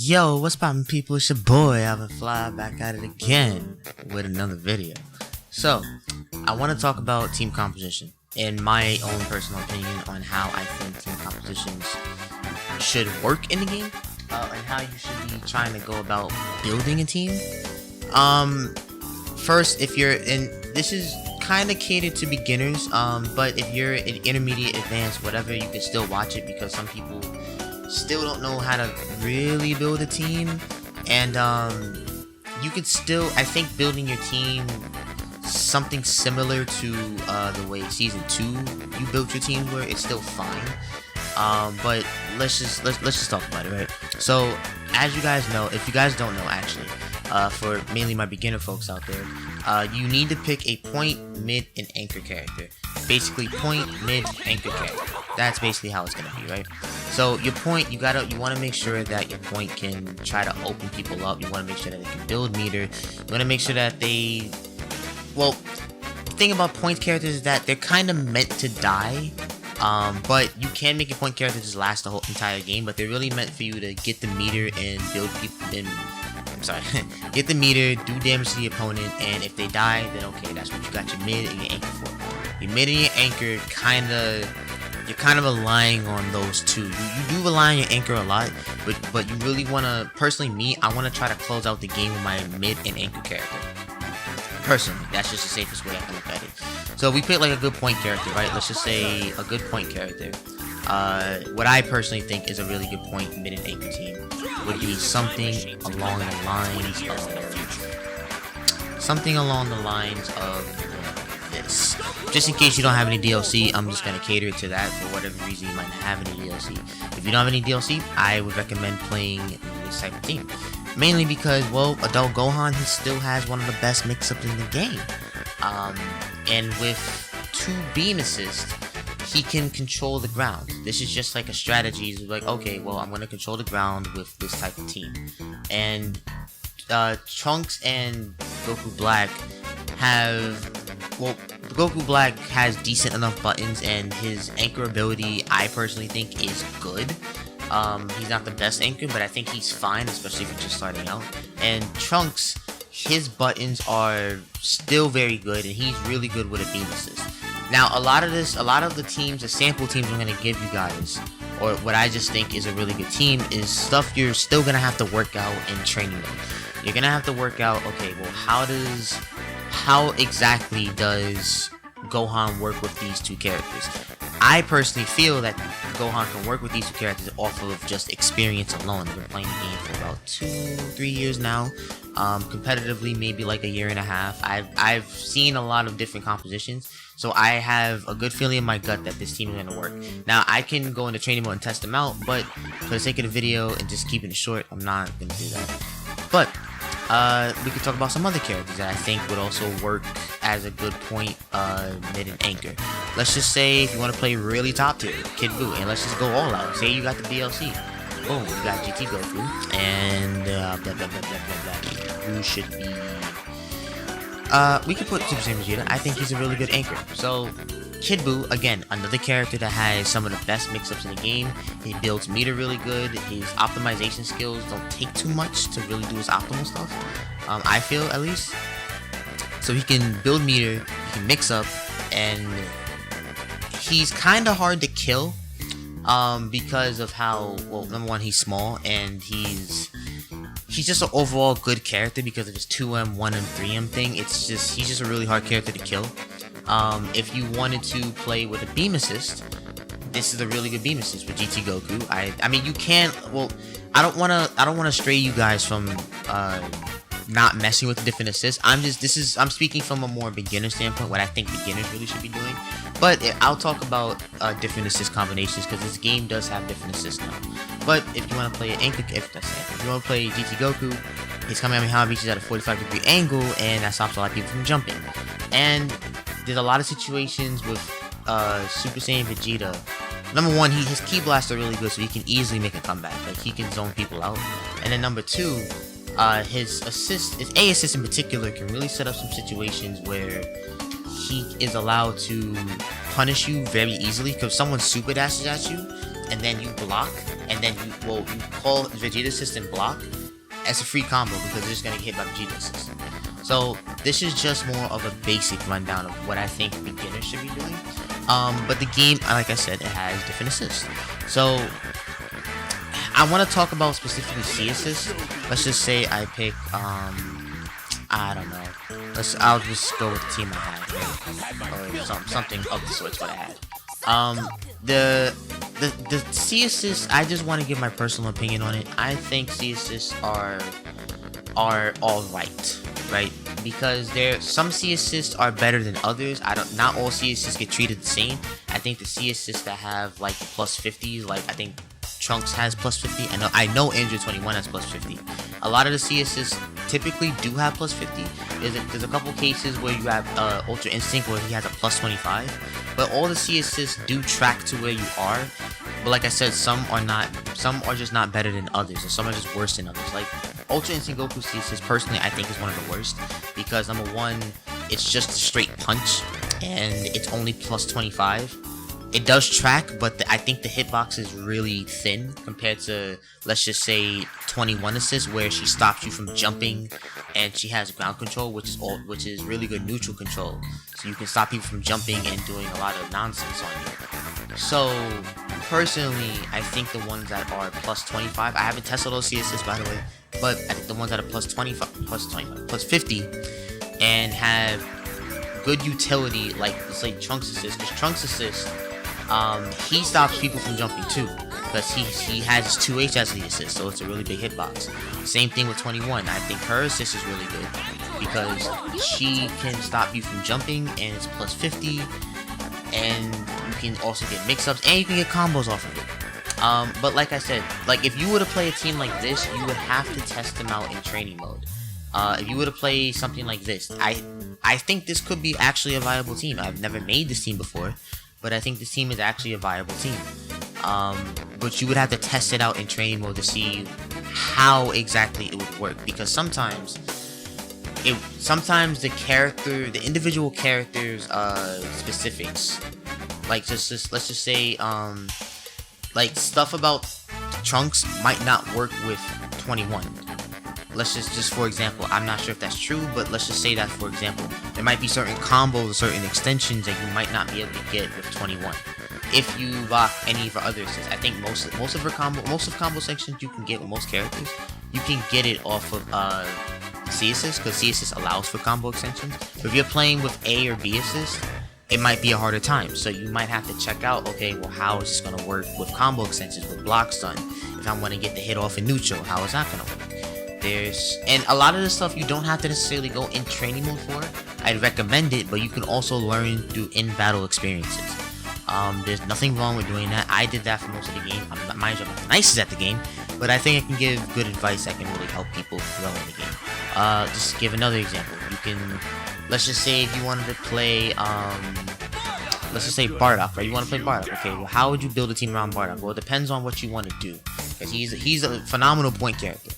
Yo, what's poppin' people? It's your boy Alvin Fly back at it again with another video. So, I want to talk about team composition in my own personal opinion on how I think team compositions should work in the game, and how you should be trying to go about building a team. First, if you're in, this is kind of catered to beginners, but if you're in intermediate, advanced, whatever, you can still watch it because some people still don't know how to really build a team, and you could still, I think, building your team something similar to the way season 2 you built your team, where it's still fine. But let's just talk about it, right? So, as you guys know, if you guys don't know, actually, for mainly my beginner folks out there, you need to pick a point, mid, and anchor character. Basically, point, mid, anchor character. That's basically how it's gonna be, right? So your point, you want to make sure that your point can try to open people up. You want to make sure that they can build meter. You want to make sure that they, well, the thing about point characters is that they're kind of meant to die. But you can make your point character just last the whole entire game, but they're really meant for you to get the meter and build people in. I'm sorry, get the meter, do damage to the opponent, and if they die, then okay, that's what you got your mid and your anchor for. Your mid and your anchor you're kind of relying on those two. You do rely on your anchor a lot, but you really want to, personally me, I want to try to close out the game with my mid and anchor character. Personally, that's just the safest way I can look at it. So we pick like a good point character, right? Let's just say a good point character. What I personally think is a really good point mid and anchor team would be something along the lines of this. Just in case you don't have any DLC, I'm just gonna cater it to that. For whatever reason, you might not have any DLC. If you don't have any DLC, I would recommend playing this type of team. Mainly because, well, Adult Gohan, he still has one of the best mix-ups in the game. And with 2 beam assists, he can control the ground. This is just like a strategy. It's like, okay, well, I'm gonna control the ground with this type of team. And Trunks and Goku Black have, well, Goku Black has decent enough buttons, and his anchor ability, I personally think, is good. He's not the best anchor, but I think he's fine, especially if you're just starting out. And Trunks, his buttons are still very good, and he's really good with a beam assist. Now, a lot of the teams, the sample teams I'm going to give you guys, or what I just think is a really good team, is stuff you're still going to have to work out in training mode. You're going to have to work out, okay, well, how exactly does Gohan work with these 2 characters? I personally feel that Gohan can work with these 2 characters off of just experience alone. I've been playing the game for about 2-3 years now. Competitively, maybe like a year and a half. I've seen a lot of different compositions, so I have a good feeling in my gut that this team is going to work. Now, I can go into training mode and test them out, but for the sake of the video and just keeping it short, I'm not going to do that. But we could talk about some other characters that I think would also work as a good point, mid and anchor. Let's just say if you want to play really top tier, Kid Buu, and let's just go all out. Say you got the DLC. Boom, you got GT Goku, and blah, blah, blah, blah, blah. You should be, we could put Super Saiyan Vegeta. I think he's a really good anchor. So, Kid Buu, again, another character that has some of the best mix-ups in the game. He builds meter really good. His optimization skills don't take too much to really do his optimal stuff. I feel, at least. So he can build meter, he can mix up, and he's kind of hard to kill. Because of how, well, number one, he's small, and he's just an overall good character because of his 2M, 1M, 3M thing. He's just a really hard character to kill. If you wanted to play with a beam assist, this is a really good beam assist with GT Goku. I mean, you can't, well, I don't wanna stray you guys from not messing with the different assists. I'm speaking from a more beginner standpoint, what I think beginners really should be doing. But I'll talk about different assist combinations because this game does have different assists now. But if you want to play anchor, if you want to play GT Goku, his Kamehameha reaches at a 45-degree angle, and that stops a lot of people from jumping. And there's a lot of situations with Super Saiyan Vegeta. Number one, his Ki Blasts are really good, so he can easily make a comeback. Like, he can zone people out. And then number 2, his A assist in particular can really set up some situations where he is allowed to punish you very easily. Because someone super dashes at you, and then you block, and then you call Vegeta Assist and block as a free combo because they're just gonna get hit by Vegeta Assist. So this is just more of a basic rundown of what I think beginners should be doing. But the game, like I said, it has different assists. So I want to talk about specifically C assists. Let's just say I pick, I don't know. I'll just go with the team I had, or something of the sorts what I had. The C assists, I just want to give my personal opinion on it. I think C assists are all right, because some C assists are better than others. Not all C assists get treated the same. I think the C assists that have like plus 50s, like I think Trunks has plus 50. I know Android 21 has plus 50. A lot of the C assists typically do have plus 50. There's a couple cases where you have Ultra Instinct where he has a plus 25, but all the C assists do track to where you are. But like I said, some are just not better than others, and some are just worse than others. Like Ultra Instinct Goku C assist, personally, I think is one of the worst because number one, it's just a straight punch, and it's only plus 25. It does track, but I think the hitbox is really thin compared to, let's just say, 21 assist, where she stops you from jumping, and she has ground control, which is really good neutral control. So you can stop people from jumping and doing a lot of nonsense on you. So personally, I think the ones that are plus 25, I haven't tested those C assists by the way, but I think the ones that are plus 50, and have good utility, like let's say Trunks assist, because Trunks assist, he stops people from jumping too, because he has his 2H as the assist, so it's a really big hitbox. Same thing with 21. I think her assist is really good because she can stop you from jumping, and it's plus 50, and you can also get mix-ups, and you can get combos off of it. But like I said, like if you were to play a team like this, you would have to test them out in training mode. If you were to play something like this, I think this could be actually a viable team. I've never made this team before, but I think this team is actually a viable team. But you would have to test it out in training mode to see how exactly it would work, because sometimes the individual characters specifics, like let's just say like stuff about Trunks might not work with 21. Let's just for example, I'm not sure if that's true, but let's just say that for example, there might be certain combos, certain extensions that you might not be able to get with 21. If you lock any of her other assists, I think most of combo sections you can get with most characters, you can get it off of C assist, because C assist allows for combo extensions. But if you're playing with A or B assist, it might be a harder time. So you might have to check out, okay, well, how is this gonna work with combo extensions, with block stun? If I want to get the hit off in neutral, how is that gonna work? And a lot of the stuff you don't have to necessarily go in training mode for. I'd recommend it, but you can also learn through in-battle experiences. There's nothing wrong with doing that. I did that for most of the game. I'm not the nicest at the game, but I think I can give good advice that can really help people grow in the game. Just give another example. Let's just say if you wanted to play, let's just say Bardock, right? You want to play Bardock. Okay, well, how would you build a team around Bardock? Well, it depends on what you want to do, because he's a phenomenal point character.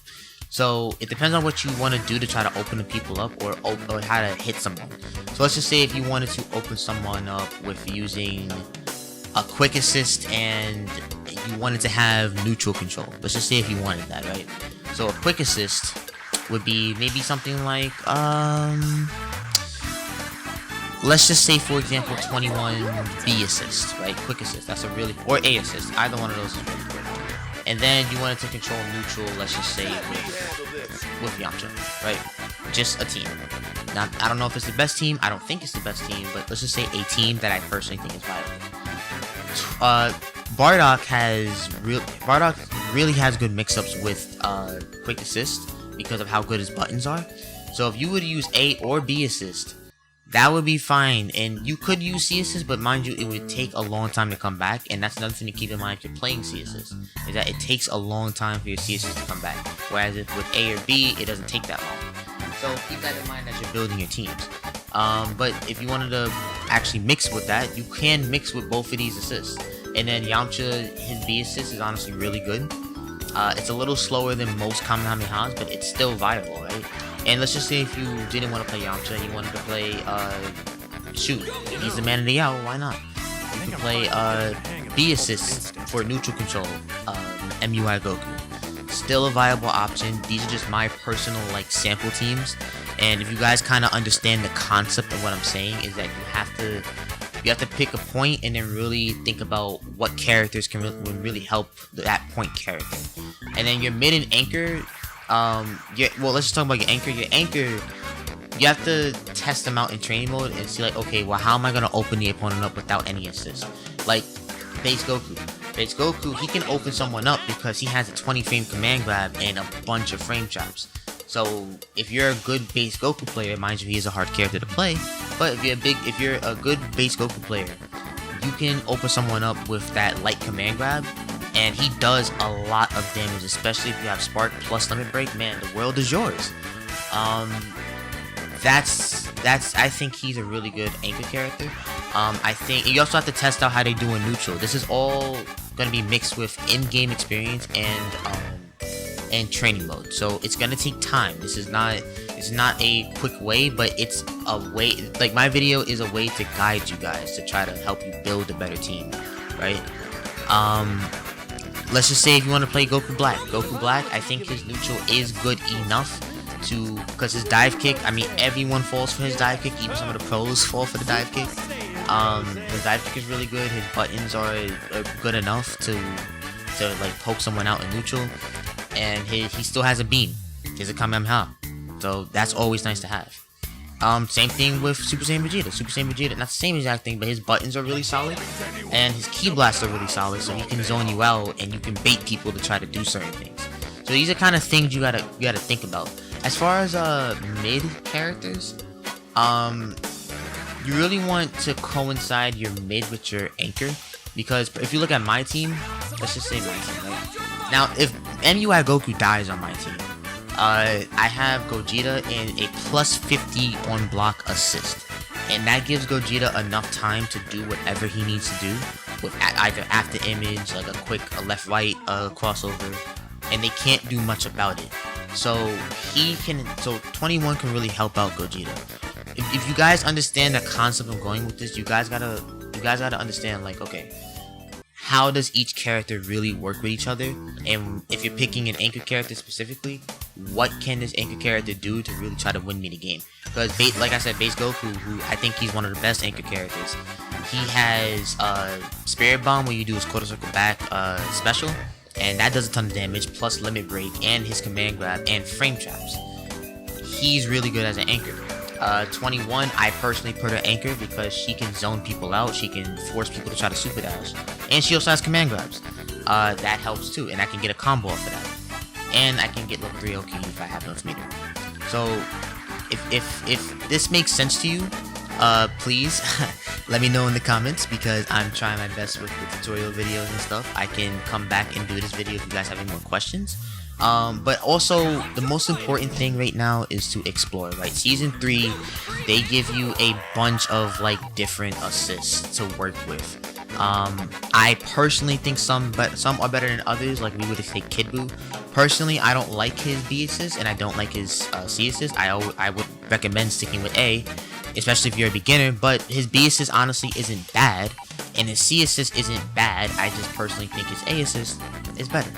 So it depends on what you want to do to try to open the people up, or how to hit someone. So let's just say if you wanted to open someone up with using a quick assist and you wanted to have neutral control. Let's just say if you wanted that, right? So a quick assist would be maybe something like let's just say for example 21 B assist, right? Quick assist, that's a really, or A assist, either one of those is really good. And then you wanted to control neutral, let's just say with Yamcha, right? Just a team. Now, I don't know if it's the best team, I don't think it's the best team, but let's just say a team that I personally think is viable. Bardock really has good mix-ups with quick assist because of how good his buttons are. So if you would use A or B assist, that would be fine, and you could use C assist, but mind you, it would take a long time to come back, and that's another thing to keep in mind if you're playing C assist, is that it takes a long time for your C assist to come back, whereas if with A or B, it doesn't take that long. So keep that in mind as you're building your teams. But if you wanted to actually mix with that, you can mix with both of these assists. And then Yamcha, his B assist is honestly really good. It's a little slower than most Kamehamehas, but it's still viable, right? And let's just say if you didn't want to play Yamcha and you wanted to play, shoot, he's the man of the hour, why not? You can play, B assist for neutral control, MUI Goku. Still a viable option. These are just my personal like sample teams, and if you guys kind of understand the concept of what I'm saying, is that you have to pick a point and then really think about what characters can really help that point character. And then your mid and anchor, well, let's just talk about your anchor. Your anchor, you have to test them out in training mode and see like, okay, well, how am I gonna open the opponent up without any assist? Like base Goku. Base Goku, he can open someone up because he has a 20 frame command grab and a bunch of frame traps. So if you're a good base Goku player, mind you, he is a hard character to play, but if you're a good base Goku player, you can open someone up with that light command grab, and he does a lot of damage, especially if you have Spark plus Limit Break. Man, the world is yours. I think he's a really good anchor character. I think you also have to test out how they do in neutral. This is all gonna be mixed with in-game experience and training mode, so it's gonna take time. It's not a quick way, but it's a way. Like my video is a way to guide you guys to try to help you build a better team, right? Let's just say if you want to play Goku Black, I think his neutral is good enough because his dive kick, I mean, everyone falls for his dive kick, even some of the pros fall for the dive kick. His dive kick is really good. His buttons are good enough to like poke someone out in neutral, and he still has a beam. He has a Kamehameha, so that's always nice to have. Same thing with Super Saiyan Vegeta. Super Saiyan Vegeta, not the same exact thing, but his buttons are really solid, and his Ki Blasts are really solid, so he can zone you out, and you can bait people to try to do certain things. So these are kind of things you gotta think about. As far as mid characters, you really want to coincide your mid with your anchor, because if you look at my team, let's just say my team, right? Now, if MUI Goku dies on my team, I have Gogeta and a plus 50 on block assist, and that gives Gogeta enough time to do whatever he needs to do with either after image, like a left-right crossover, and they can't do much about it. So 21 can really help out Gogeta. If you guys understand the concept of going with this, you guys gotta understand, like, okay, how does each character really work with each other? And if you're picking an anchor character specifically, what can this anchor character do to really try to win me the game? Because, like I said, base Goku, who I think he's one of the best anchor characters, he has Spirit Bomb, where you do his quarter circle back special, and that does a ton of damage, plus Limit Break, and his command grab, and frame traps. He's really good as an anchor. 21, I personally put her anchor because she can zone people out, she can force people to try to super dash, and she also has command grabs. That helps too, and I can get a combo off of that. And I can get level 3 OQ if I have enough meter. So, if this makes sense to you, please let me know in the comments, because I'm trying my best with the tutorial videos and stuff. I can come back and do this video if you guys have any more questions. But also, the most important thing right now is to explore, right? Season 3, they give you a bunch of, like, different assists to work with. I personally think some are better than others, like we would take Kid Buu. Personally, I don't like his B assist, and I don't like his C assist. I would recommend sticking with A, especially if you're a beginner, but his B assist honestly isn't bad, and his C assist isn't bad. I just personally think his A assist is better.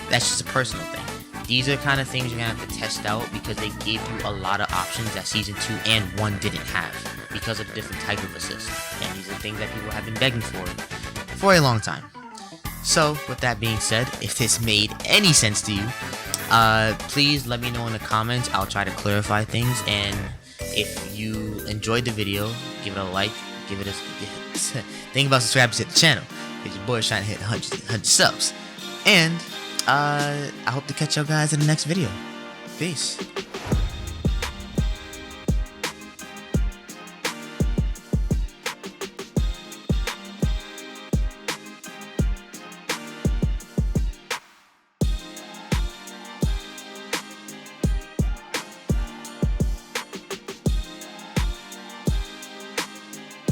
That's just a personal thing. These are kind of things you're gonna have to test out, because they gave you a lot of options that Season 2 and 1 didn't have, because of the different type of assist. And these are things that people have been begging for a long time. So, with that being said, if this made any sense to you, please let me know in the comments. I'll try to clarify things, and if you enjoyed the video, give it a like, think about subscribing to the channel, because your boy's trying to hit 100 subs. And I hope to catch y'all guys in the next video. Peace.